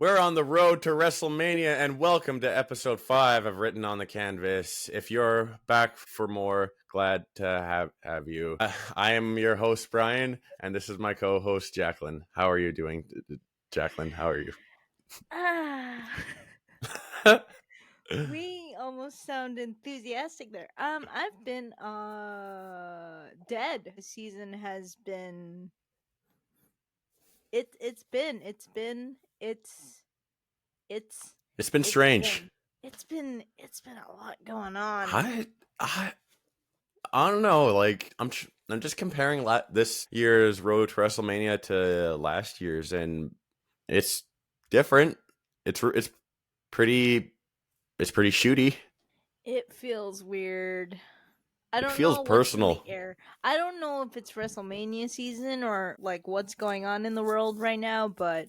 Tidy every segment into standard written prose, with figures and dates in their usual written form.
We're on the road to WrestleMania, and welcome to episode 5 of Written on the Canvas. If you're back for more, glad to have you. I am your host, Brian, and this is my co-host, Jacklyn. How are you doing, Jacklyn? How are you? We almost sound enthusiastic there. I've been dead. The season has been it's been It's been strange. it's been a lot going on. I don't know. Like I'm just comparing this year's Road to WrestleMania to last year's, and it's different. It's pretty shooty. It feels weird. I don't It feels know what's in the personal. air. I don't know if it's WrestleMania season or like what's going on in the world right now, but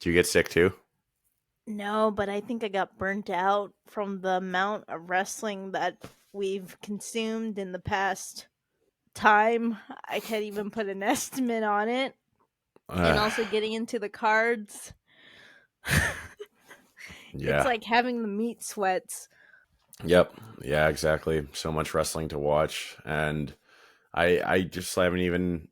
Do you get sick too? no, but I think I got burnt out from the amount of wrestling that we've consumed in the past time. I can't even put an estimate on it. And also getting into the cards. Yeah. It's like having the meat sweats. Yep. Yeah, exactly. So much wrestling to watch, and I just haven't even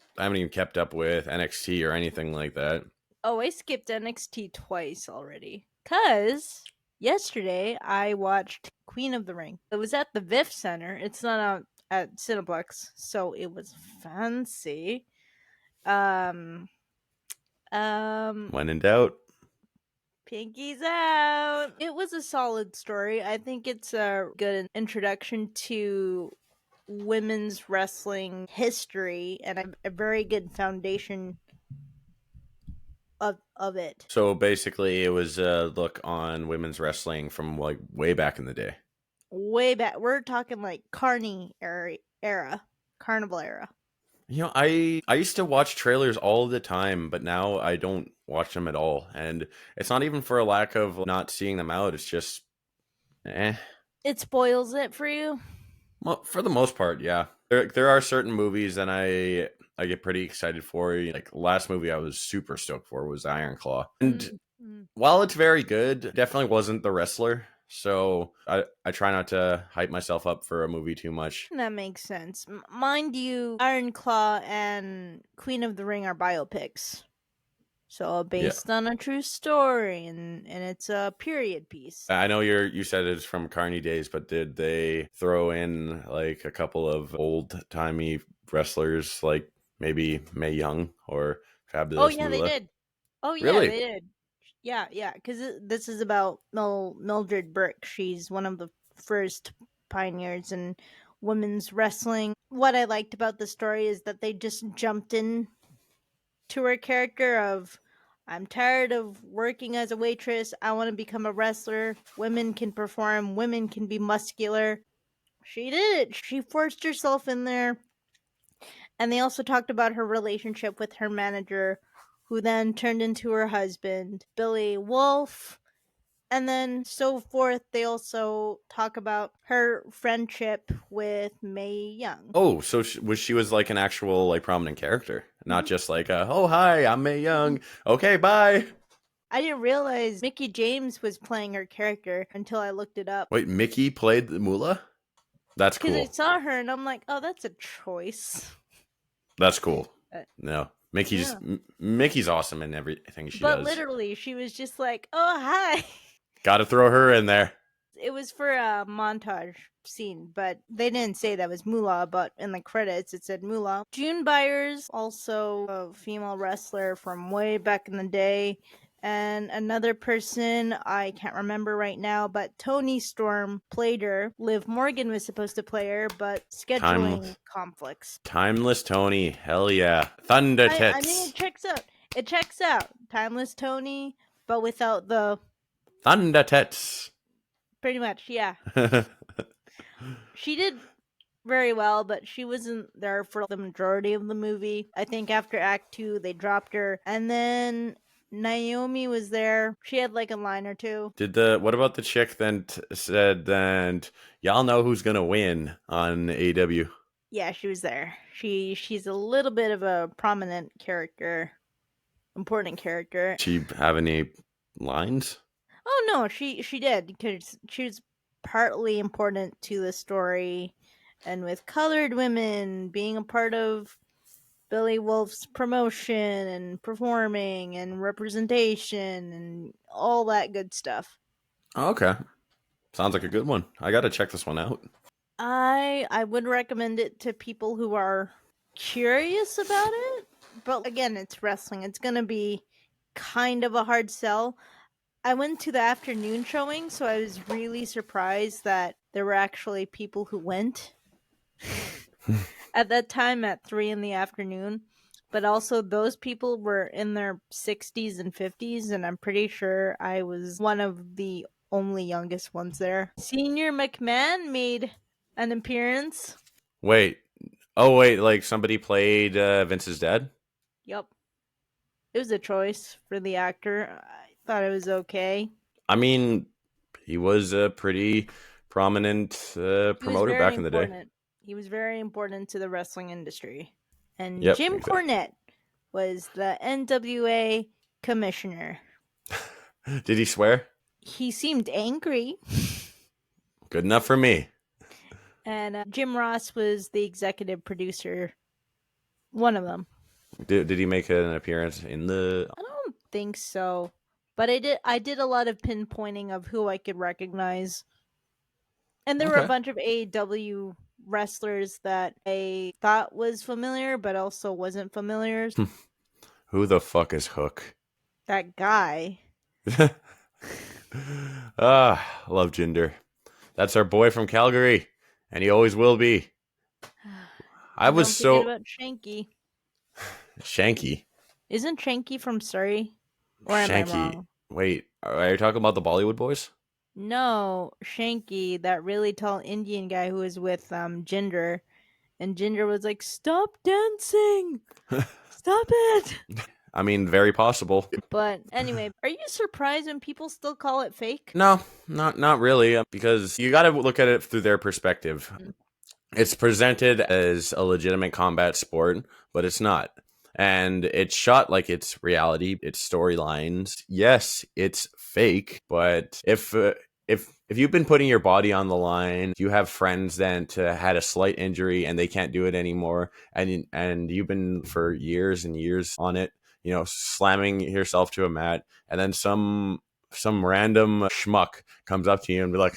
kept up with NXT or anything like that. Oh, I skipped NXT twice already. Cause yesterday I watched Queen of the Ring. It was at the VIF Center. It's not out at Cineplex, so it was fancy. Um When in doubt. Pinkies out. It was a solid story. I think it's a good introduction to women's wrestling history and a very good foundation of it. So basically, it was a look on women's wrestling from like way back in the day. Way back. We're talking like era, Carnival era. You know, I used to watch trailers all the time, but now I don't watch them at all. And it's not even for a lack of not seeing them out. It's just, eh. It spoils it for you. Well, for the most part, yeah. There are certain movies that I get pretty excited for. Like the last movie I was super stoked for was Iron Claw. And Mm-hmm. while it's very good, definitely wasn't The Wrestler. So I try not to hype myself up for a movie too much. That makes sense. Mind you, Iron Claw and Queen of the Ring are biopics. So Yeah. based on a true story, and it's a period piece. I know you said it's from Carney days, but did they throw in like a couple of old timey wrestlers, like maybe Mae Young or Oh Fabulous yeah, they Moolah? did. Oh yeah, Really? they did. Yeah, because this is about Mildred Burke. She's one of the first pioneers in women's wrestling. What I liked about the story is that they just jumped in to her character of, I'm tired of working as a waitress. I want to become a wrestler. Women can perform. Women can be muscular. She did it. She forced herself in there. And they also talked about her relationship with her manager, who then turned into her husband, Billy Wolf, and then so forth. They also talk about her friendship with Mae Young. Oh, so she was like an actual like prominent character, not Mm-hmm. just like oh hi, I'm Mae Young. Okay, bye. I didn't realize Mickey James was playing her character until I looked it up. Wait, Mickey played the Moolah? That's Because I cool. saw her and I'm like, oh, that's a choice. That's cool. Uh, No, Mickey's yeah. Mickey's awesome in everything she But does. literally, she was just like, oh, hi. Got to throw her in there. It was for a montage scene, but they didn't say that was Moolah, but in the credits it said Moolah. June Byers, also a female wrestler from way back in the day. And another person I can't remember right now, but Tony Storm played her. Liv Morgan was supposed to play her, but scheduling conflicts. Timeless Tony, hell yeah. Thunder Tits. I mean, it checks out. It checks out. Timeless Tony, but without the Thunder Tits. pretty much, yeah. She did very well, but she wasn't there for the majority of the movie. I think after Act 2, they dropped her. And then Naomi was there. She had like a line or two. What about the chick then said that y'all know who's gonna win on AEW? Yeah, she was there. She's a little bit of a prominent character, important character. She have any lines? Oh no, she did because she was partly important to the story, and with colored women being a part of Billy Wolf's promotion and performing and representation and all that good stuff. Oh, okay. Sounds like a good one. I got to check this one out. I would recommend it to people who are curious about it, but again, it's wrestling. It's going to be kind of a hard sell. I went to the afternoon showing, so I was really surprised that there were actually people who went at that time at 3 in the afternoon. But also, those people were in their 60s and 50s, and I'm pretty sure I was one of the only youngest ones there. Senior McMahon made an appearance. Wait. Oh, wait. Like somebody played Vince's dad? Yep. It was a choice for the actor. I thought it was okay. I mean, he was a pretty prominent He was promoter very back in the day. important. He was very important to the wrestling industry. And Yep, Jim exactly. Cornette was the NWA commissioner. Did he swear? He seemed angry. Good enough for me. And Jim Ross was the executive producer, one of them. Did he make an appearance in the? I don't think so, but I did a lot of pinpointing of who I could recognize. And there were a Okay. bunch of AEW wrestlers that I thought was familiar, but also wasn't familiar. Who the fuck is Hook? That guy. Love Jinder. That's our boy from Calgary, and he always will be. I And was don't forget so about Shanky. Shanky. Isn't Shanky from Surrey? Or am I Shanky. wrong? Wait, are you talking about the Bollywood boys? No, Shanky, that really tall Indian guy who was with Ginger. And Ginger was like, "Stop dancing! Stop it!" I mean, very possible. But anyway, are you surprised when people still call it fake? No, not really, because you got to look at it through their perspective. It's presented as a legitimate combat sport, but it's not. And it's shot like it's reality, it's storylines. Yes, it's fake, but if you've been putting your body on the line, you have friends then to had a slight injury and they can't do it anymore, and you've been for years and years on it, slamming yourself to a mat, and then some random schmuck comes up to you and be like,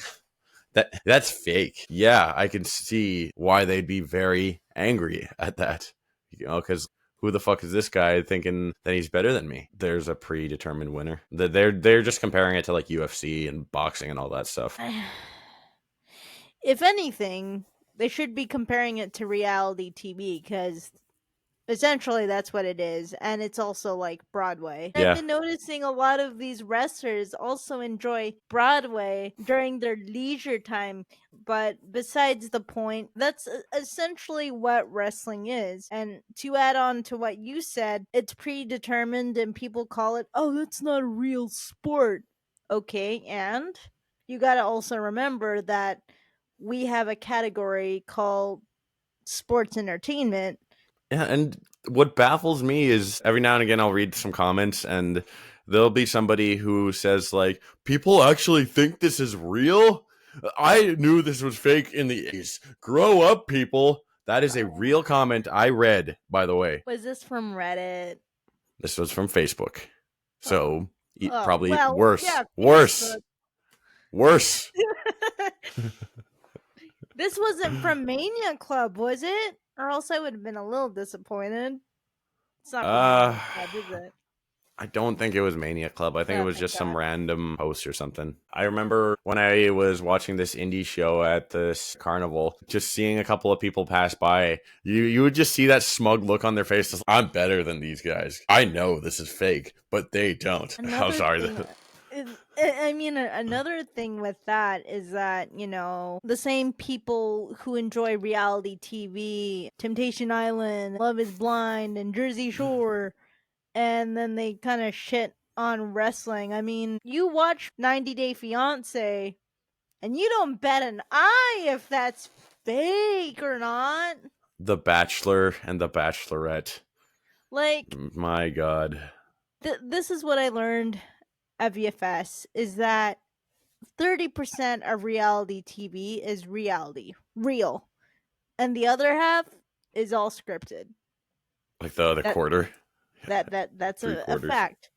that's fake. Yeah, I can see why they'd be very angry at that. Because who the fuck is this guy thinking that he's better than me? There's a predetermined winner. They're just comparing it to like UFC and boxing and all that stuff. If anything, they should be comparing it to reality TV because essentially that's what it is, and it's also like Broadway. I've Yeah. been noticing a lot of these wrestlers also enjoy Broadway during their leisure time, but besides the point, that's essentially what wrestling is. And to add on to what you said, it's predetermined and people call it, "Oh, that's not a real sport." Okay, and you got to also remember that we have a category called sports entertainment. Yeah, and what baffles me is every now and again I'll read some comments and there'll be somebody who says like, "People actually think this is real? I knew this was fake in the 80s. Grow up, people." That is a real comment I read, by the way. Was this from Reddit? This was from Facebook. Oh. So Oh, probably well, worse. yeah, Worse. Facebook. Worse. This wasn't from Mania Club, was it? Or else I would have been a little disappointed. It's not from Uh Mania Club, is it? I don't think it was Mania Club. I think it Oh, was thank just some God. random post or something. I remember when I was watching this indie show at this carnival, just seeing a couple of people pass by, you would just see that smug look on their faces. I'm better than these guys. I know this is fake, but they don't. I'm Another sorry. thing, I mean, another thing with that is that, the same people who enjoy reality TV, Temptation Island, Love is Blind, and Jersey Shore, and then they kind of shit on wrestling. I mean, you watch 90 Day Fiance and you don't bat an eye if that's fake or not. The Bachelor and the Bachelorette. Like, My God. this is what I learned FEFS is that 30% of reality TV is reality, real, and the other half is all scripted. Like the That quarter, that's three a quarters. fact.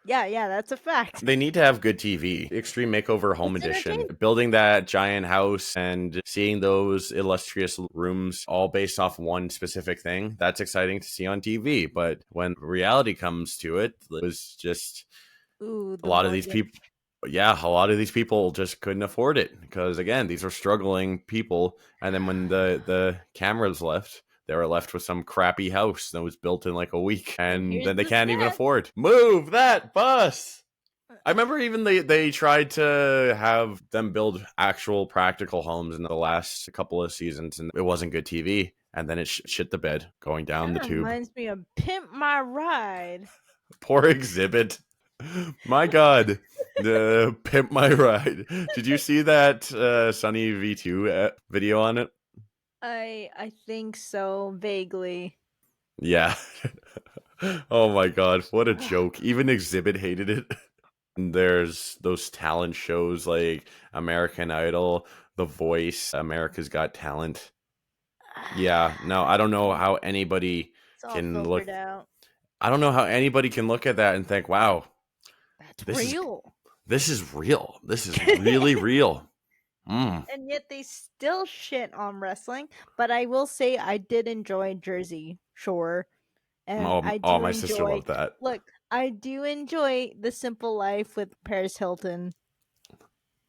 Yeah, that's a fact. They need to have good TV. Extreme Makeover Home It's Edition. entertaining. Building that giant house and seeing those illustrious rooms all based off one specific thing. That's exciting to see on TV. But when reality comes to it, it was just Ooh, a the lot of these people. mortgage. Yeah, a lot of these people just couldn't afford it because again, these are struggling people. And then when the cameras left, they were left with some crappy house that was built in like a week, And and here's then they the can't even snap. afford. Move that bus. I remember even they tried to have them build actual practical homes in the last couple of seasons, and it wasn't good TV. And then it shit the bed going down Kind the of tube. reminds me of Pimp My Ride. Poor Exhibit. My God, the Pimp My Ride. Did you see that Sunny V2 video on it? I think so, vaguely. Yeah. Oh my God, what a joke! Even Exhibit hated it. There's those talent shows like American Idol, The Voice, America's Got Talent. Yeah, no, I don't know how anybody It's all can look. filtered out. I don't know how anybody can look at that and think, "Wow, That's this is real. this is real. This is really real." Mm. And yet they still shit on wrestling. But I will say I did enjoy Jersey Shore. And Oh, I oh, do my sister enjoy, loved that. look, I do enjoy The Simple Life with Paris Hilton.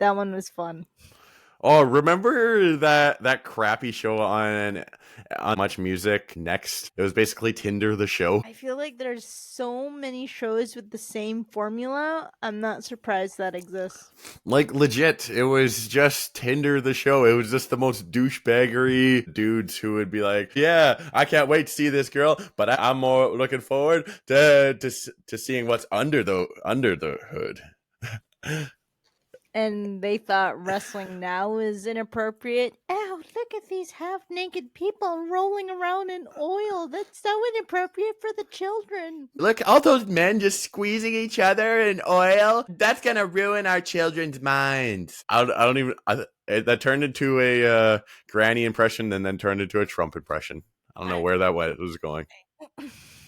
That one was fun. Oh, remember that crappy show on Much Music Next? It was basically Tinder the show. I feel like there's so many shows with the same formula. I'm not surprised that exists. Like legit, it was just Tinder the show. It was just the most douchebaggery dudes who would be like, "Yeah, I can't wait to see this girl, but I'm more looking forward to seeing what's under the hood." And they thought wrestling now is inappropriate. Ow, look at these half naked people rolling around in oil. That's so inappropriate for the children. Look, all those men just squeezing each other in oil. That's gonna ruin our children's minds. I don't even. That turned into a Granny impression, and then turned into a Trump impression. I don't know where that was going.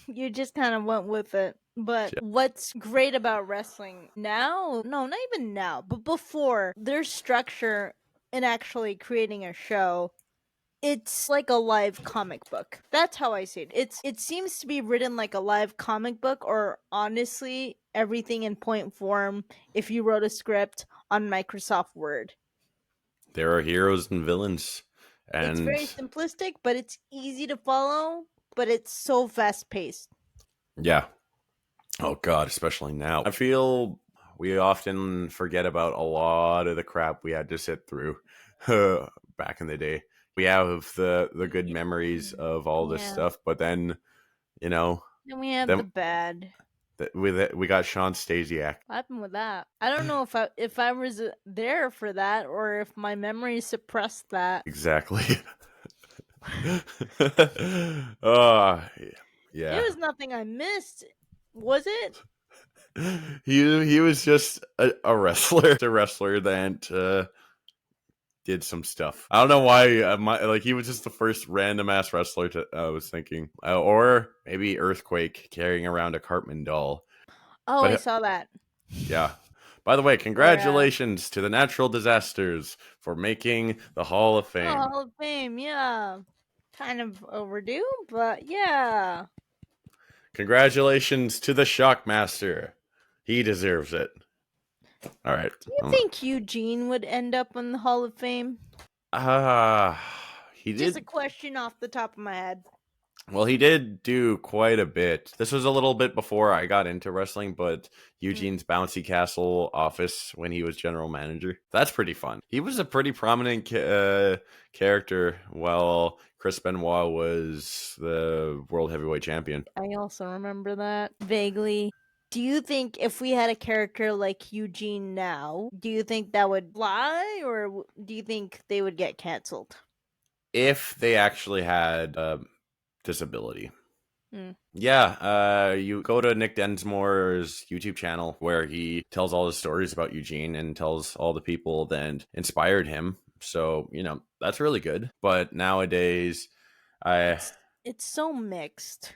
You just kind of went with it. But what's great about wrestling now, no, not even now, but before, there's structure in actually creating a show. It's like a live comic book. That's how I see it. It seems to be written like a live comic book, or honestly, everything in point form if you wrote a script on Microsoft Word. There are heroes and villains, It's and very simplistic, but it's easy to follow, but it's so fast paced. yeah. Oh God, especially now. I feel we often forget about a lot of the crap we had to sit through back in the day. We have the good memories of all this Yeah. stuff, but then you know, Then we have the then bad. we got Sean Stasiak. What happened with that? I don't know if I was there for that or if my memory suppressed that. Exactly. Oh, It yeah. was nothing I missed, was it? He was just a wrestler, a wrestler that did some stuff. I don't know why. Like he was just the first random ass wrestler to I was thinking, or maybe Earthquake carrying around a Cartman doll. Oh, But I saw that. yeah. By the way, Or congratulations to the natural disasters for making the Hall of oh, Fame. Hall of Fame, yeah. Kind of overdue, but yeah. Congratulations to the Shockmaster. He deserves it. All right. Do you think Eugene would end up in the Hall of Fame? Ah, he Just a did. question off the top of my head. Well, he did do quite a bit. This was a little bit before I got into wrestling, but Mm. Eugene's Bouncy Castle office when he was general manager. That's pretty fun. He was a pretty prominent character while Chris Benoit was the world heavyweight champion. I also remember that vaguely. Do you think if we had a character like Eugene now, do you think that would fly, or do you think they would get canceled? If they actually had a disability. Mm. Yeah, you go to Nick Densmore's YouTube channel where he tells all the stories about Eugene and tells all the people that inspired him. So, that's really good. But nowadays, I It's so mixed.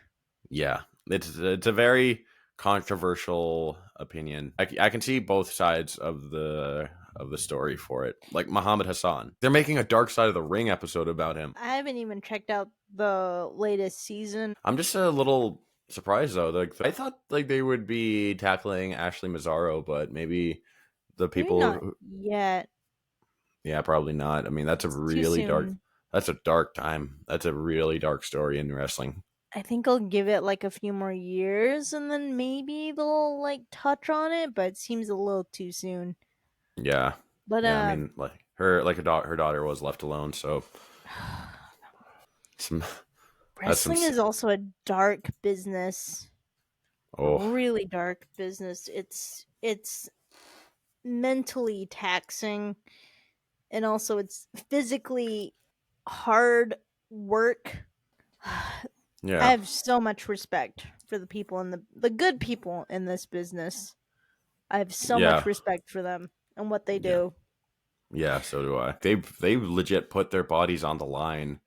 yeah, it's a very controversial opinion. I can see both sides of the story for it. Like Muhammad Hassan, they're making a Dark Side of the Ring episode about him. I haven't even checked out the latest season. I'm just a little surprised though. Like I thought like they would be tackling Ashley Mazzaro, but maybe the Maybe people not yet. yeah, probably not. I mean, It's too soon. that's a dark time. That's a really dark story in wrestling. I think I'll give it like a few more years and then maybe they'll like touch on it, but it seems a little too soon. Yeah. But Yeah, I mean, her daughter was left alone, so some that's some wrestling is also a dark business. A oh, really dark business. It's mentally taxing and also it's physically hard work. I yeah. have so much respect for the people in the good people in this business. I have so Yeah. much respect for them and what they Yeah. do. Yeah, so do I. They legit put their bodies on the line.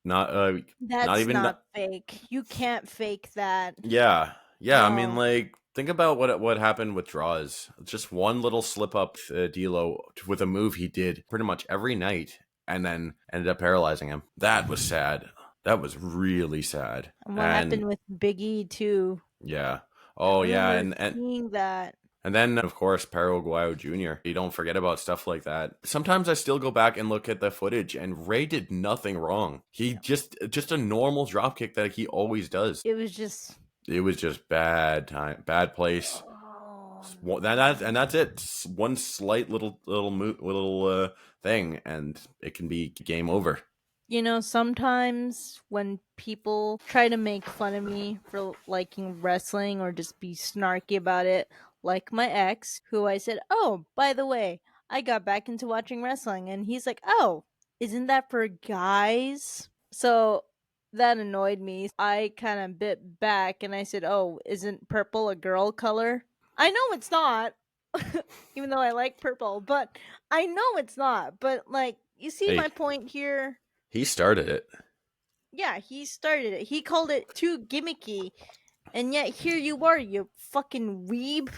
Not not That's even not fake. You can't fake that. yeah. Yeah, I mean, No. like, think about what happened with Draws. Just one little slip up, D'Lo with a move he did pretty much every night, and then ended up paralyzing him. That was sad. That was really sad. And what And happened with Big E too? yeah, I oh yeah, remember seeing that. and then of course Perro Aguayo Jr. You don't forget about stuff like that. Sometimes I still go back and look at the footage, and Ray did nothing wrong. He just a normal drop kick that he always does. It was just It was just bad time, bad place. oh, And that's it. One slight little thing, and it can be game over. sometimes when people try to make fun of me for liking wrestling or just be snarky about it, like my ex, who I said, "Oh, by the way, I got back into watching wrestling." And he's like, "Oh, isn't that for guys?" So that annoyed me. I kind of bit back and I said, "Oh, isn't purple a girl color?" I know it's not, even though I like purple, but I know it's not. But, like, you see Hey, my point here? he started it. Yeah, he started it. He called it too gimmicky, and yet here you are, you fucking weeb.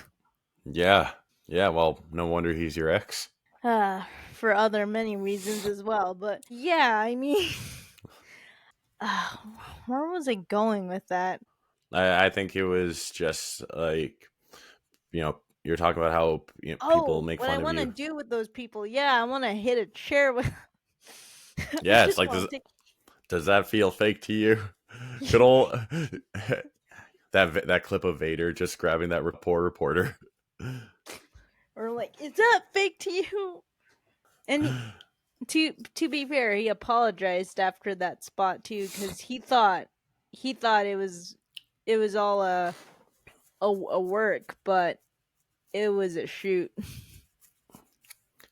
Yeah, yeah. Well, no wonder he's your ex. For other many reasons as well. But yeah, I mean, uh, where was I going with that? I think it was just like you're talking about how people Oh, make what I fun of want to you. do with those people? Yeah, I want to hit a chair with. I Yeah, it's just like want to take. does that feel fake to you? Good old that clip of Vader just grabbing that poor reporter. Or like, is that fake to you? And to be fair, he apologized after that spot too, because he thought it was all a work, but it was a shoot.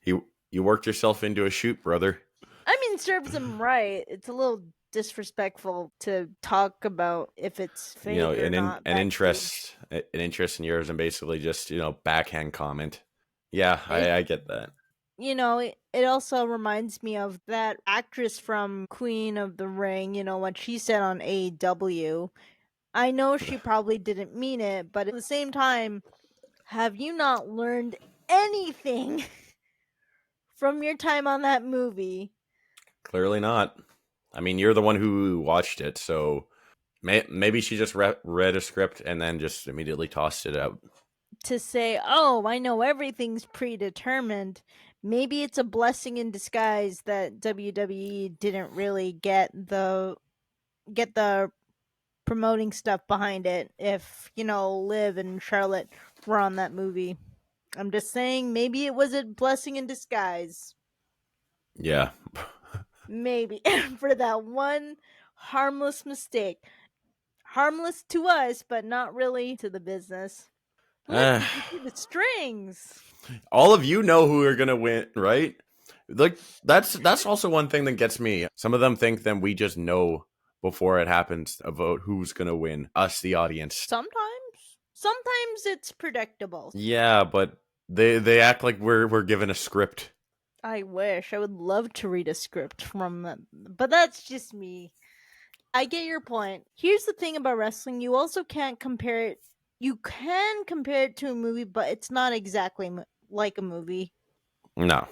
You worked yourself into a shoot, brother. I mean, serves him right. It's a little disrespectful to talk about if it's fake or not backstage. An interest in yours, and basically just backhand comment. Yeah, It, I get that. it also reminds me of that actress from Queen of the Ring, what she said on AEW. I know she probably didn't mean it, but at the same time, have you not learned anything from your time on that movie? Clearly not. I mean, you're the one who watched it, so maybe she just read a script and then just immediately tossed it out. To say, "Oh, I know everything's predetermined." Maybe it's a blessing in disguise that WWE didn't really get the promoting stuff behind it. If Liv and Charlotte were on that movie, I'm just saying, maybe it was a blessing in disguise. Yeah. Maybe for that one harmless mistake. Harmless to us, but not really to the business. Look, Uh, you can see the strings. all of you know who are gonna win, right? Like that's also one thing that gets me. Some of them think that we just know before it happens about who's gonna win. Us, the audience. Sometimes it's predictable. Yeah, but they act like we're given a script. I wish. I would love to read a script from them, but that's just me. I get your point. Here's the thing about wrestling: you also can't compare it. You can compare it to a movie, but it's not exactly like a movie. No.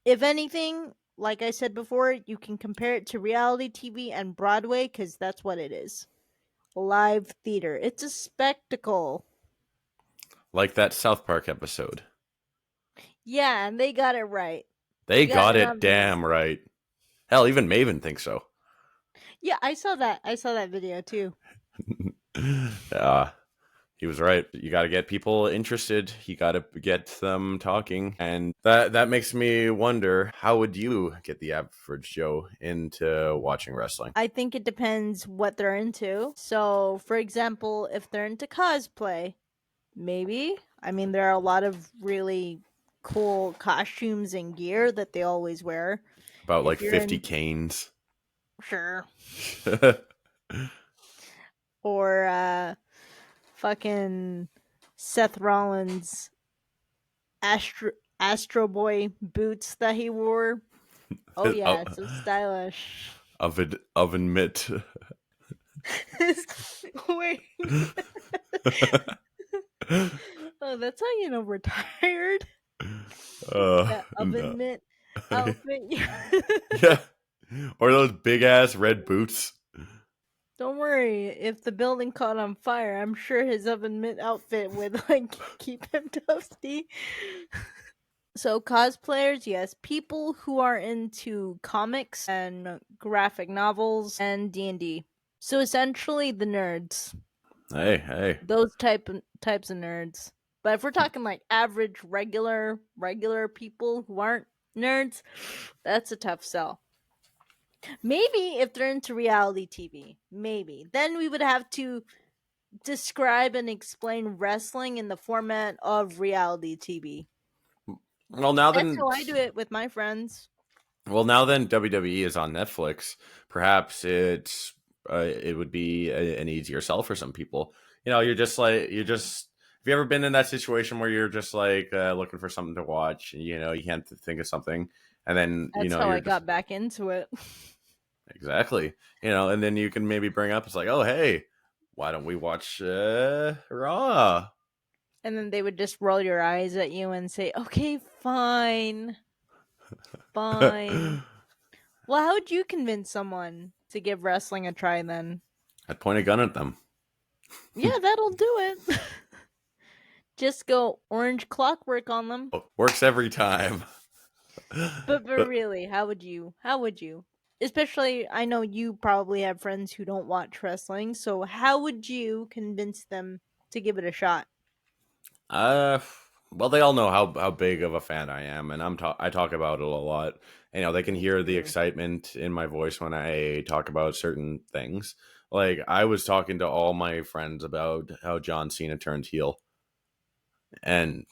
If anything, like I said before, you can compare it to reality TV and Broadway because that's what it is. Live theater. It's a spectacle. Like that South Park episode. Yeah, and they got it right. They got got it it on the damn right. Hell, even Maven thinks so. Yeah, I saw that. I saw that video too. He was right. You got to get people interested. You got to get them talking, and that makes me wonder: how would you get the average Joe into watching wrestling? I think it depends what they're into. So, for example, if they're into cosplay, maybe. I mean, there are a lot of really cool costumes and gear that they always wear. About If like you're 50 in, canes. sure. Or fucking Seth Rollins Astro Boy boots that he wore. Oh yeah, so stylish. Oven mitt. Wait. Oh, that's how you know we're tired. That No. oven mitt outfit. Yeah. Or those big ass red boots. Don't worry, if the building caught on fire, I'm sure his oven mitt outfit would like keep him toasty. So cosplayers, yes, people who are into comics and graphic novels and D&D. So essentially the nerds. Hey. Those types of nerds. But if we're talking like average regular people who aren't nerds, that's a tough sell. Maybe if they're into reality TV, maybe. Then we would have to describe and explain wrestling in the format of reality TV. Well, now That's then, how I do it with my friends. WWE is on Netflix. Perhaps it would be an easier sell for some people. You know, Have you ever been in that situation where you're just like looking for something to watch, and you know you can't think of something, and then That's how you're I just got back into it. exactly, and then you can maybe bring up it's like, oh hey, why don't we watch Raw? And then they would just roll your eyes at you and say, "Okay, fine. Fine." Well, how would you convince someone to give wrestling a try then? I'd point a gun at them. Yeah, that'll do it. Just go orange clockwork on them. Works every time. But really, how would you? How would you? Especially, I know you probably have friends who don't watch wrestling, so how would you convince them to give it a shot? Uh, well, they all know how big of a fan I am, and I talk about it a lot. You know, they can hear the Mm. excitement in my voice when I talk about certain things. Like I was talking to all my friends about how John Cena turned heel, and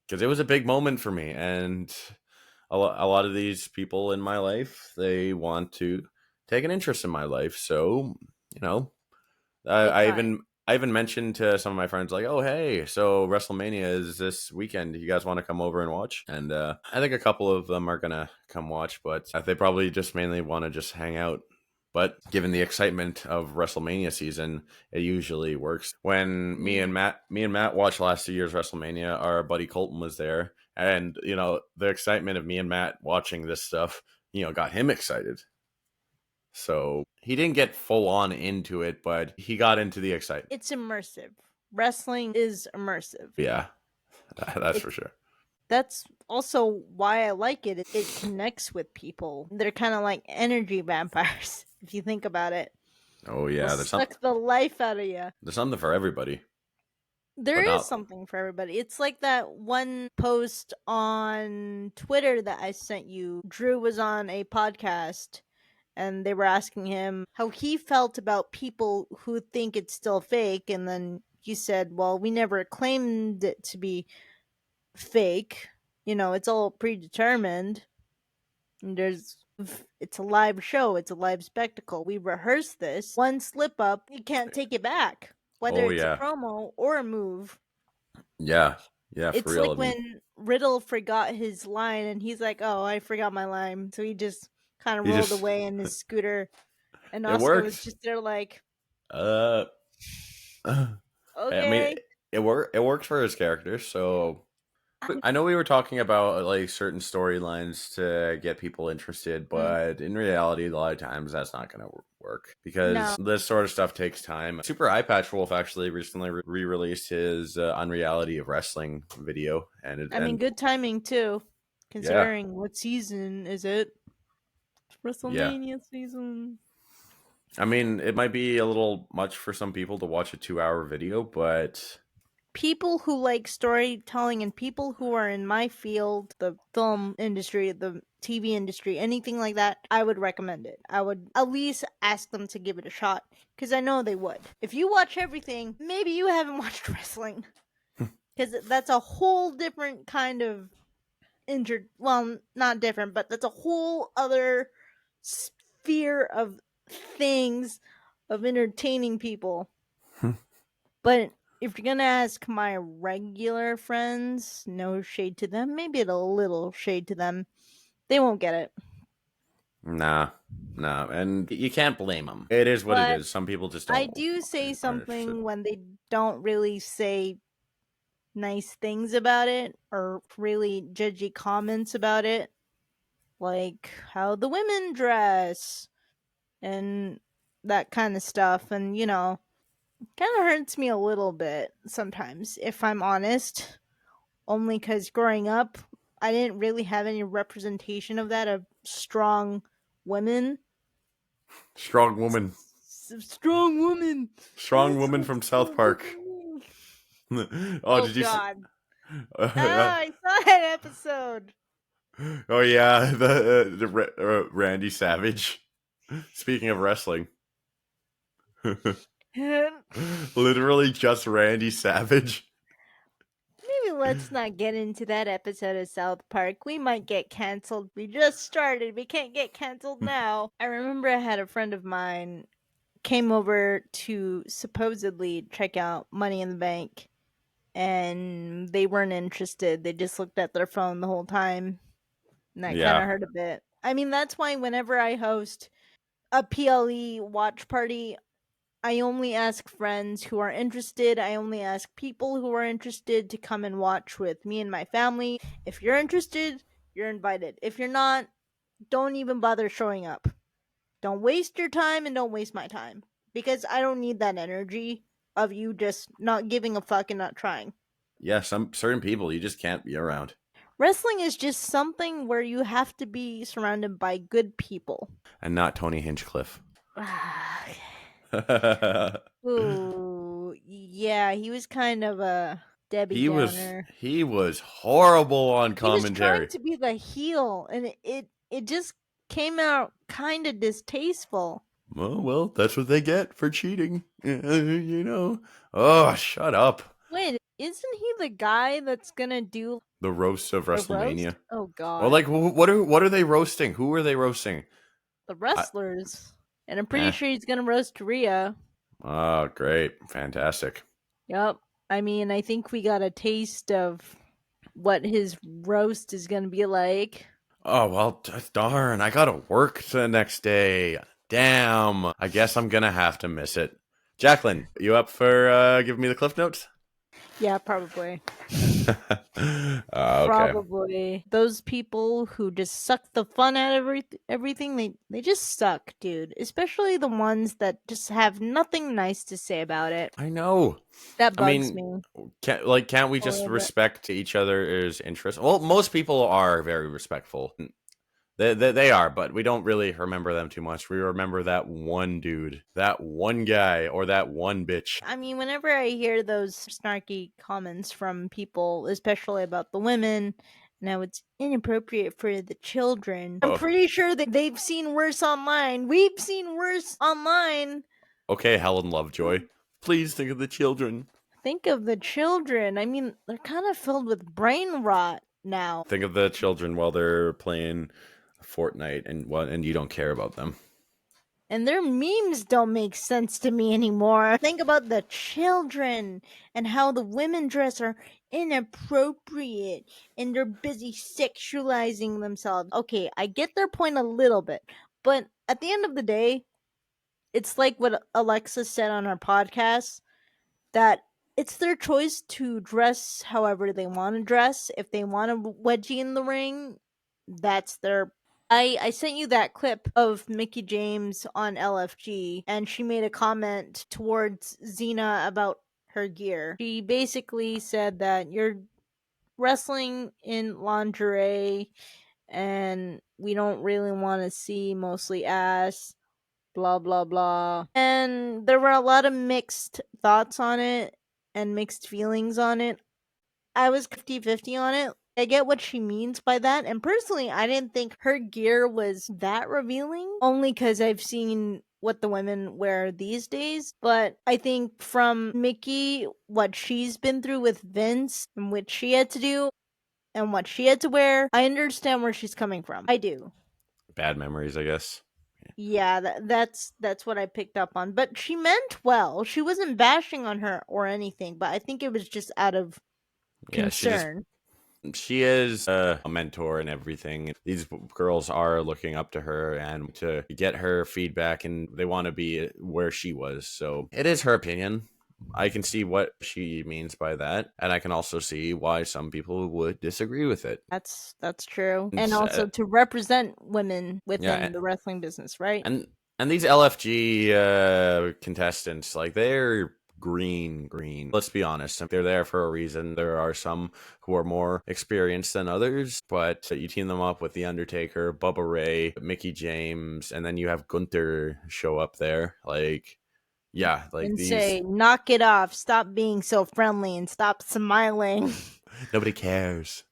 because it was a big moment for me, and a lot of these people in my life they want to take an interest in my life, so you know Big I time. even I even mentioned to some of my friends like, "Oh, hey, so WrestleMania is this weekend. You guys want to come over and watch?" And I think a couple of them are gonna come watch, but they probably just mainly want to just hang out. But given the excitement of WrestleMania season, it usually works. When me and Matt watched last year's WrestleMania, our buddy Colton was there, and the excitement of me and Matt watching this stuff, got him excited. So he didn't get full on into it, but he got into the excitement. It's immersive. Wrestling is immersive. Yeah, that's It for sure. That's also why I like it. It connects with people. They're kind of like energy vampires if you think about it. Oh They'll yeah, suck the life out of you. there's something for everybody, There but is not. something for everybody. It's like that one post on Twitter that I sent you. Drew was on a podcast and they were asking him how he felt about people who think it's still fake. And then he said, well, we never claimed it to be fake. You know, it's all predetermined. And there's It's a live show, it's a live spectacle. We rehearse this. One slip up, you can't take it back, whether Oh it's a yeah, promo or a move. yeah, yeah, for It's real. like I mean, when Riddle forgot his line and he's like, "Oh, I forgot my line." So he just kind of he rolled just away in his scooter, and it Oscar was worked. just there like, Uh, I mean, "Okay." it worked for his character. So I know we were talking about like certain storylines to get people interested, Mm, but in reality, a lot of times that's not going to work because no. this sort of stuff takes time. Super Eye Patch Wolf actually recently re-released his Unreality of Wrestling video, I mean, good timing too, yeah, considering what season is it? It's yeah. WrestleMania season. I mean, it might be a little much for some people to watch a 2 hour video, but People who like storytelling and people who are in my field, the film industry, the TV industry, anything like that, I would recommend it. I would at least ask them to give it a shot because I know they would. If you watch everything, maybe you haven't watched wrestling because that's a whole different kind of injured. Well, not different, but that's a whole other sphere of things of entertaining people. But if you're gonna ask my regular friends, no shade to them, maybe a little shade to them, they won't get it. nah, nah, and you can't blame them. It is what it But is. Some people just I don't do say aren't interested. something when they don't really say nice things about it or really judgy comments about it, like how the women dress and that kind of stuff. And, kind of hurts me a little bit sometimes, if I'm honest. Only because growing up, I didn't really have any representation of that, of strong women. Strong woman, Strong woman. strong That's woman what from South strong Park. women mean. Oh, Oh did you? God! Ah, I saw that episode. Oh yeah, Randy Savage. Speaking of wrestling, Maybe literally just Randy Savage. let's not get into that episode of South Park. We might get canceled. We just started. We can't get canceled now. I remember I had a friend of mine came over to supposedly check out Money in the Bank, and they weren't interested. They just looked at their phone the whole time, and that kind of Yeah, hurt a bit. I mean, that's why whenever I host a PLE watch party, I only ask friends who are interested. I only ask people who are interested to come and watch with me and my family. If you're interested, you're invited. If you're not, don't even bother showing up. Don't waste your time and don't waste my time because I don't need that energy of you just not giving a fuck and not trying. yeah. Some certain people you just can't be around, Wrestling is just something where you have to be surrounded by good people. and not Tony Hinchcliffe. Ooh, yeah, he was kind of a Debbie Downer. He was horrible on He was trying commentary. to be the heel, and it just came out kind of distasteful. Oh well, that's what they get for cheating. You know. Oh, shut up. Wait, isn't he the guy that's gonna do The roast of the roast? WrestleMania. Oh Or God, like, what are they roasting? Who are they roasting? the I, wrestlers. And I'm pretty eh. sure he's gonna roast Rhea. Oh, great, fantastic. Yep. I mean, I think we got a taste of what his roast is gonna be like. Oh well, darn! I gotta work the next day. Damn. I guess I'm gonna have to miss it. Jacklyn, you up for giving me the cliff notes? Yeah, probably. Okay. Probably. Those people who just suck the fun out of everything, they just suck, dude. Especially the ones that just have nothing nice to say about it. I know. That I bugs mean, me can't we a just little bit. respect each other's interests? Well, most people are very respectful. They are, but we don't really remember them too much. We remember that one dude, that one guy, or that one bitch. I mean, whenever I hear those snarky comments from people, especially about the women, now it's inappropriate for the children. I'm Oh, pretty sure that they've seen worse online. We've seen worse online. okay, Helen Lovejoy. Please think of the children. Think of the children. I mean, they're kind of filled with brain rot now. Think of the children while they're playing Fortnite and you don't care about them. And their memes don't make sense to me anymore. Think about the children and how the women dress are inappropriate and they're busy sexualizing themselves. Okay, I get their point a little bit, but at the end of the day, it's like what Alexa said on our podcast, that it's their choice to dress however they want to dress. If they want a wedgie in the ring, that's their. I sent you that clip of Mickey James on LFG, and she made a comment towards Xena about her gear. She basically said that you're wrestling in lingerie, and we don't really want to see mostly ass, blah blah blah. And there were a lot of mixed thoughts on it and mixed feelings on it. I was 50-50 on it. I get what she means by that, and personally I didn't think her gear was that revealing, only because I've seen what the women wear these days. But I think from Mickey, what she's been through with Vince and what she had to do and what she had to wear, I understand where she's coming from. I do. Bad memories, I guess. Yeah, that's what I picked up on. But she meant well. She wasn't bashing on her or anything, but I think it was just out of Yeah, concern. she is a mentor and everything. These girls are looking up to her and to get her feedback, and they want to be where she was. So it is her opinion. I can see what she means by that, and I can also see why some people would disagree with it. That's true. And It's, also to represent women yeah, within the wrestling business, right? and these LFG contestants, like they're green. Let's be honest, they're there for a reason. There are some who are more experienced than others, but you team them up with The Undertaker, Bubba Ray, Mickey James, and then you have Gunther show up there. Like, yeah, like And these. say, knock it off, stop being so friendly and stop smiling. Nobody cares.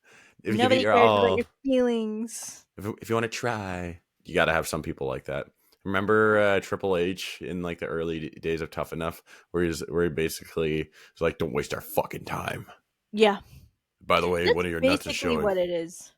If you get Nobody your cares about all, your feelings. if you want to try, you got to have some people like that. Remember Triple H in like the early days of Tough Enough, where he basically was like, "Don't waste our fucking time." Yeah. By the way, That's one of your nuts is basically showing. what it is.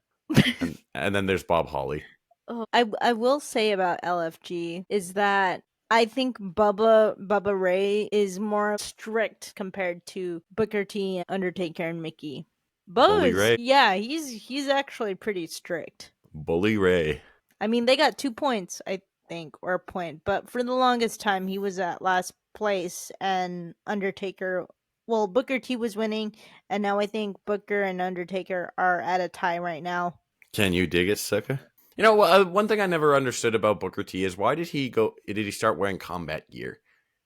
And then there's Bob Holly. Oh, I will say about LFG is that I think Bubba Ray is more strict compared to Booker T, Undertaker, and Mickey. Bully Buzz, Ray. yeah, he's actually pretty strict. Bully Ray. I mean, they got 2 points, I think, or a point, but for the longest time he was at last place, and Undertaker. Well, Booker T was winning, and now I think Booker and Undertaker are at a tie right now. Can you dig it, sucker? You know, one thing I never understood about Booker T is why did he go? Did he start wearing combat gear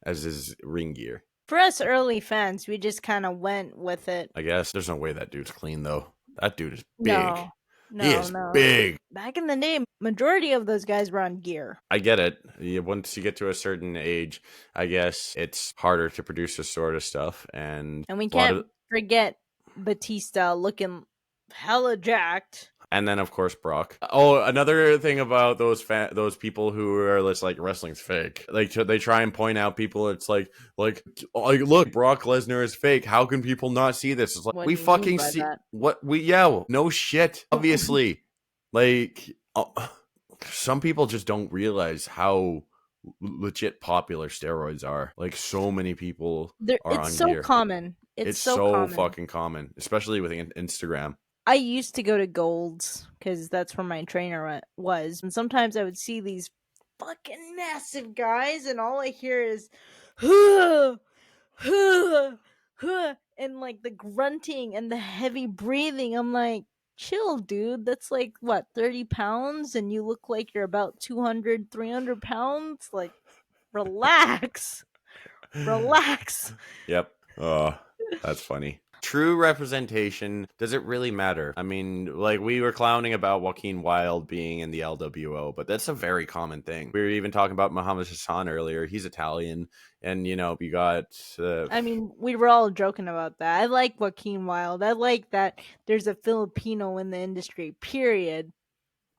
as his ring gear? For us early fans, we just kind of went with it. I guess there's no way that dude's clean though. That dude is big. No, He no, is no. big. Back in the day, majority of those guys were on gear. I get it. Once you get to a certain age, I guess it's harder to produce this sort of stuff, and And we a lot of, can't forget Batista looking hella jacked. and then of course Brock. Oh, another thing about those people who are just like wrestling's fake. Like they try and point out people. It's like look, Brock Lesnar is fake. How can people not see this? It's like What we do you mean fucking by see that? what we no shit. Obviously, like some people just don't realize how legit popular steroids are. Like so many people are It's on so gear. common. It's It's so so common. fucking common, especially with Instagram. I used to go to Gold's because that's where my trainer was, and sometimes I would see these fucking massive guys, and all I hear is, huh, huh, huh, and like the grunting and the heavy breathing. I'm like, chill, dude. That's like what, 30 pounds, and you look like you're about 200, 300 pounds. Like, relax, relax. Yep. Oh, that's funny. True representation, does it really matter? I mean, like we were clowning about Joaquin Wilde being in the LWO, but that's a very common thing. We were even talking about Muhammad Hassan earlier. He's Italian, and you know, you got. I mean, we were all joking about that. I like Joaquin Wilde. I like that there's a Filipino in the industry, period.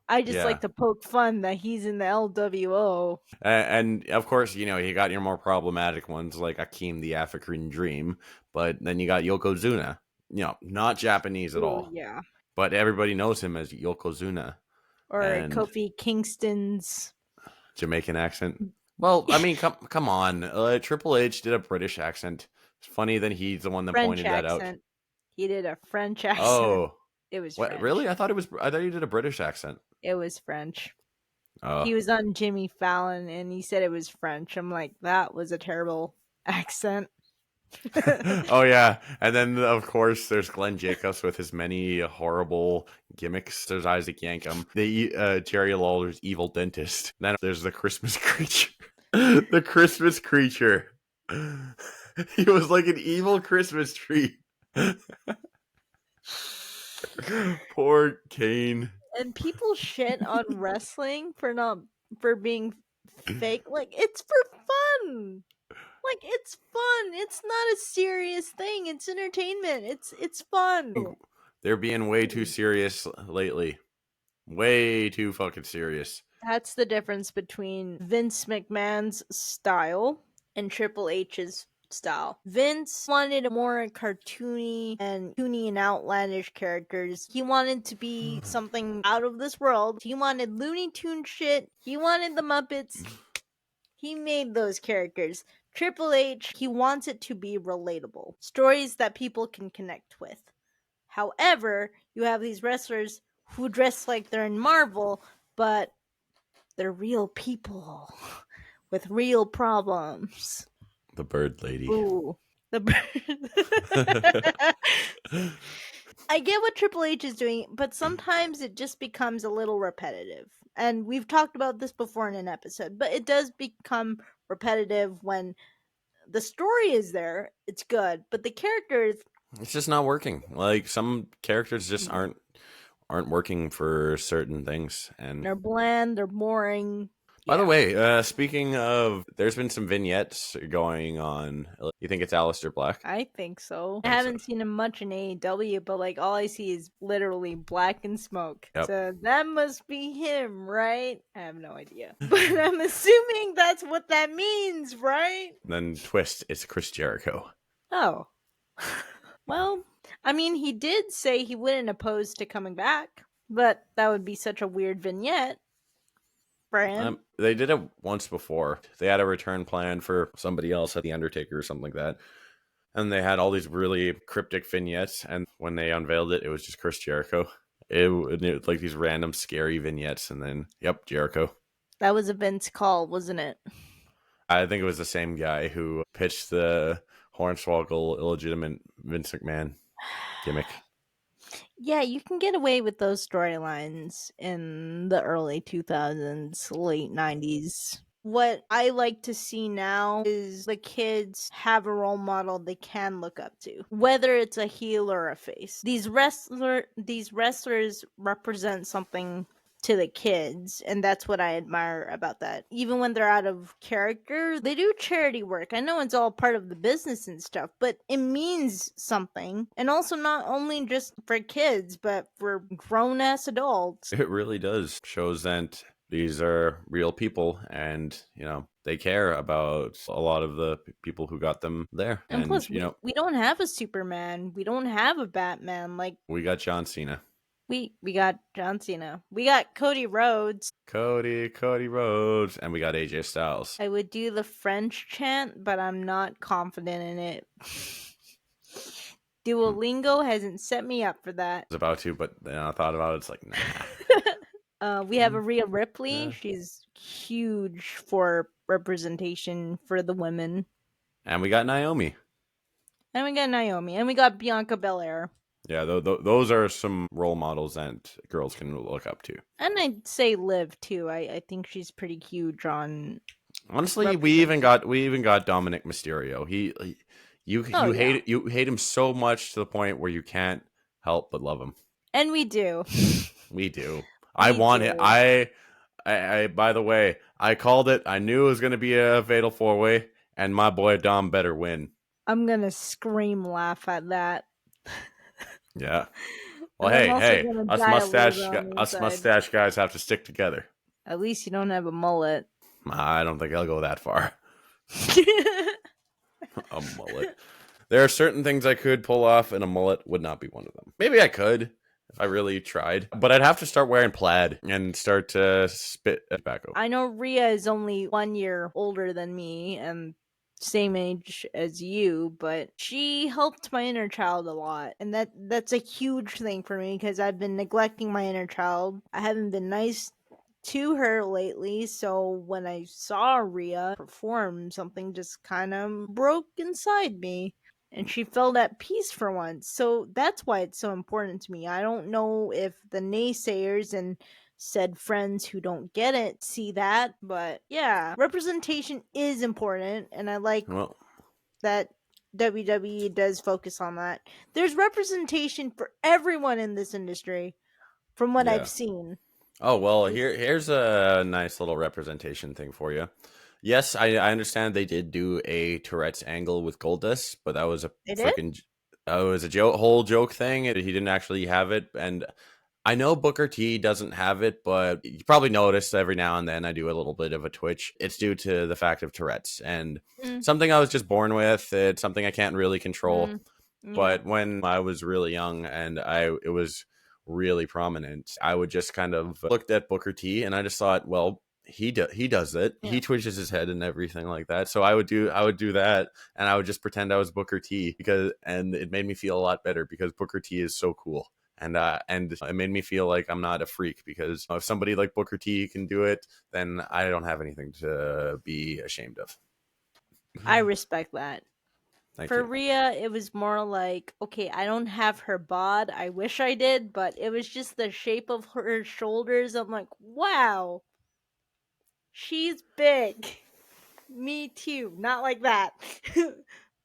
I just Yeah, like to poke fun that he's in the LWO. and of course, you know, you got your more problematic ones like Akeem the African Dream, but then you got Yokozuna. You know, not Japanese at Ooh, all, yeah. but everybody knows him as Yokozuna. Or and Kofi Kingston's Jamaican accent. Well, I mean, come on. Triple H did a British accent. It's funny that he's the one that French pointed that out. accent. He did a French accent. Oh, It was what? French. Really? I thought he did a British accent. It was French. Oh, He was on Jimmy Fallon and he said it was French. I'm like, that was a terrible accent. oh yeah. And then of course there's Glenn Jacobs with his many horrible gimmicks. There's Isaac Yankem, the Jerry Lawler's evil dentist. Then there's the Christmas creature. The Christmas creature. He was like an evil Christmas tree. Poor Kane. And people shit on wrestling for being fake. Like, it's for fun. Like, it's fun. It's not a serious thing. It's entertainment. It's fun. They're being way too serious lately. Way too fucking serious. That's the difference between Vince McMahon's style and Triple H's style. Vince wanted a more cartoony and outlandish characters. He wanted to be something out of this world. He wanted Looney Tune shit. He wanted the Muppets. He made those characters. Triple H, he wants it to be relatable. Stories that people can connect with. However, you have these wrestlers who dress like they're in Marvel, but they're real people with real problems. The bird lady. Ooh, the bird. I get what Triple H is doing, but sometimes it just becomes a little repetitive. And we've talked about this before in an episode, but it does become repetitive when the story is there, it's good, but the characters, it's just not working. Like some characters just aren't working for certain things, and they're bland, they're boring. by the way, speaking of, there's been some vignettes going on. You think it's Aleister Black? I think so. I haven't seen him much in AEW, but like all I see is literally black and smoke. Yep. So that must be him, right? I have no idea. But I'm assuming that's what that means, right? Then twist, it's Chris Jericho. Oh. Well, I mean, he did say he wouldn't oppose to coming back, but that would be such a weird vignette for him. They did it once before. They had a return plan for somebody else at The Undertaker or something like that. And they had all these really cryptic vignettes. And when they unveiled it, it was just Chris Jericho. It was like these random scary vignettes. And then, yep, Jericho. That was a Vince call, wasn't it? I think it was the same guy who pitched the Hornswoggle illegitimate Vince McMahon gimmick. Yeah, you can get away with those storylines in the early 2000s, late 90s. What I like to see now is the kids have a role model they can look up to, whether it's a heel or a face. These wrestlers represent something to the kids, and that's what I admire about that. Even when they're out of character, they do charity work. I know it's all part of the business and stuff, but it means something. And also not only just for kids, but for grown-ass adults. It really does. Shows that these are real people, and they care about a lot of the people who got them there. And plus, we don't have a Superman. We don't have a Batman. Like, we got John Cena. We got John Cena. We got Cody Rhodes. Cody Rhodes. And we got AJ Styles. I would do the French chant, but I'm not confident in it. Duolingo hasn't set me up for that. I was about to, but then I thought about it. It's like, nah. We have Rhea Ripley. Yeah. She's huge for representation for the women. And we got Naomi. And we got Bianca Belair. Yeah, those are some role models that girls can look up to. And I'd say Liv too. I think she's pretty huge on. Honestly, we even got Dominic Mysterio. You hate him so much to the point where you can't help but love him. And we do. We do. I want it. I by the way, I called it. I knew it was going to be a fatal 4-way, and my boy Dom better win. I'm gonna scream laugh at that. Yeah. Well, hey, us mustache guys have to stick together. At least you don't have a mullet. I don't think I'll go that far. A mullet. There are certain things I could pull off, and a mullet would not be one of them. Maybe I could. I really tried. But I'd have to start wearing plaid and start to spit tobacco. I know Rhea is only 1 year older than me and same age as you, but she helped my inner child a lot. And that's a huge thing for me because I've been neglecting my inner child. I haven't been nice to her lately, so when I saw Rhea perform, something just kind of broke inside me. And she felt at peace for once. So that's why it's so important to me. I don't know if the naysayers and said friends who don't get it see that, but yeah, representation is important, and I like Well, that WWE does focus on that. There's representation for everyone in this industry, from what I've yeah. seen. Oh, well, here's a nice little representation thing for you. Yes, I understand they did do a Tourette's angle with Goldust, but that was a They did? freaking it was a whole joke thing. He didn't actually have it, and I know Booker T doesn't have it, but you probably noticed every now and then I do a little bit of a twitch. It's due to the fact of Tourette's and Mm, something I was just born with. It's something I can't really control. mm, yeah. But when I was really young and it was really prominent, I would just kind of looked at Booker T and I just thought, well, he does it. Yeah. He twitches his head and everything like that. So I would do that and I would just pretend I was Booker T and it made me feel a lot better because Booker T is so cool. And it made me feel like I'm not a freak because if somebody like Booker T can do it, then I don't have anything to be ashamed of. I respect that. Thank For you. Rhea, it was more like, okay, I don't have her bod. I wish I did, but it was just the shape of her shoulders. I'm like, wow, she's big. Me too. Not like that.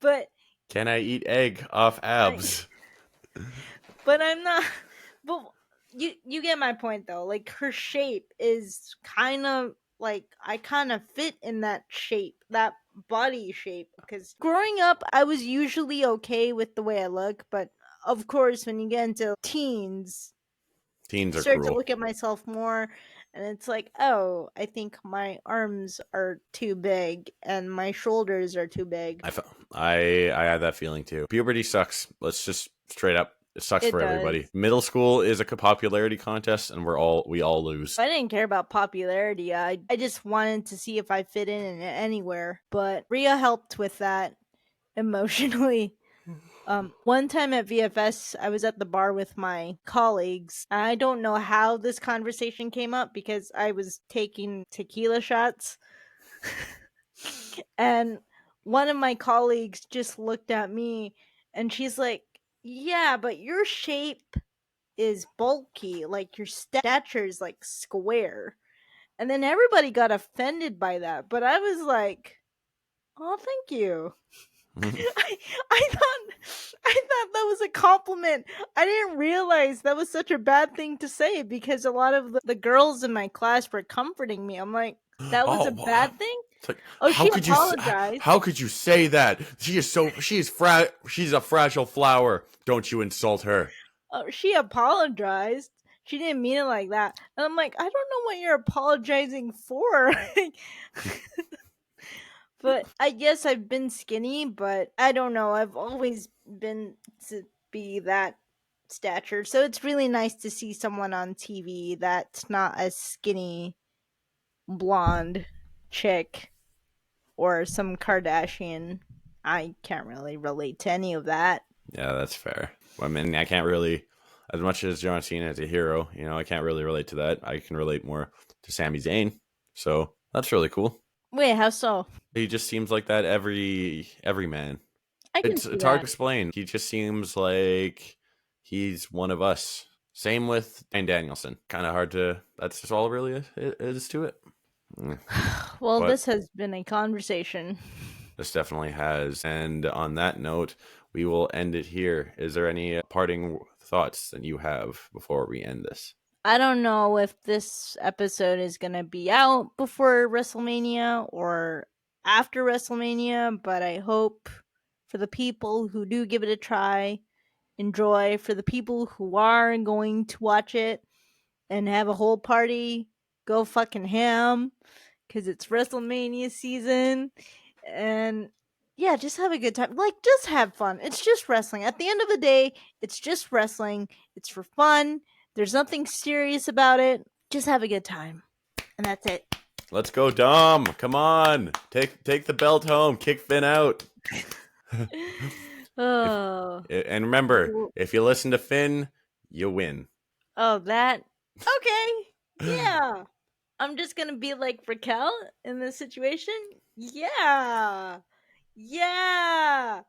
but Can I eat egg off I abs? but I'm not but you get my point though. Like her shape is kind of like I kind of fit in that shape, that body shape because growing up I was usually okay with the way I look, but of course when you get into teens, Teens I are start to cruel. look at myself more and it's like, "Oh, I think my arms are too big and my shoulders are too big." I had that feeling too. Puberty sucks. Let's just straight up. It sucks It for everybody. does. Middle school is a popularity contest, and we all lose. I didn't care about popularity. I just wanted to see if I fit in anywhere. But Rhea helped with that emotionally. One time at VFS, I was at the bar with my colleagues. I don't know how this conversation came up because I was taking tequila shots, and one of my colleagues just looked at me, and she's like, "Yeah, but your shape is bulky. Like your stature is like square." And then everybody got offended by that, but I was like, "Oh, thank you." I, I thought that was a compliment. I didn't realize that was such a bad thing to say because a lot of the girls in my class were comforting me. I'm like, that was a Oh, bad thing? it's like Oh, she apologized. how could you say that? She's a fragile flower. Don't you insult her. Oh, she apologized. She didn't mean it like that. And I'm like, I don't know what you're apologizing for. But I guess I've been skinny, but I don't know. I've always been to be that stature. So it's really nice to see someone on TV that's not a skinny blonde chick or some Kardashian. I can't really relate to any of that. Yeah, that's fair. I mean, I can't really, as much as John Cena is a hero, I can't really relate to that. I can relate more to Sami Zayn. So that's really cool. Wait, how so? He just seems like that every man. I can see It's hard to that. explain. He just seems like he's one of us. Same with Dane Danielson. Kind of hard to. That's just all really is to it. Mm. Well, But this has been a conversation. this definitely has. And on that note, we will end it here. Is there any parting thoughts that you have before we end this? I don't know if this episode is going to be out before WrestleMania or after WrestleMania, but I hope for the people who do give it a try, enjoy. For the people who are going to watch it and have a whole party, go fucking ham because it's WrestleMania season. And Yeah, just have a good time. Like, just have fun. It's just wrestling. At the end of the day, it's just wrestling. It's for fun. There's nothing serious about it. Just have a good time. And that's it. Let's go, Dom. Come on. Take the belt home. Kick Finn out. Oh. And remember, if you listen to Finn, you win. Oh, that. Okay. Yeah. I'm just going to be like Raquel in this situation. Yeah. Yeah.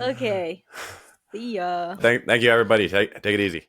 Okay. See ya. Thank you, everybody. Take it easy.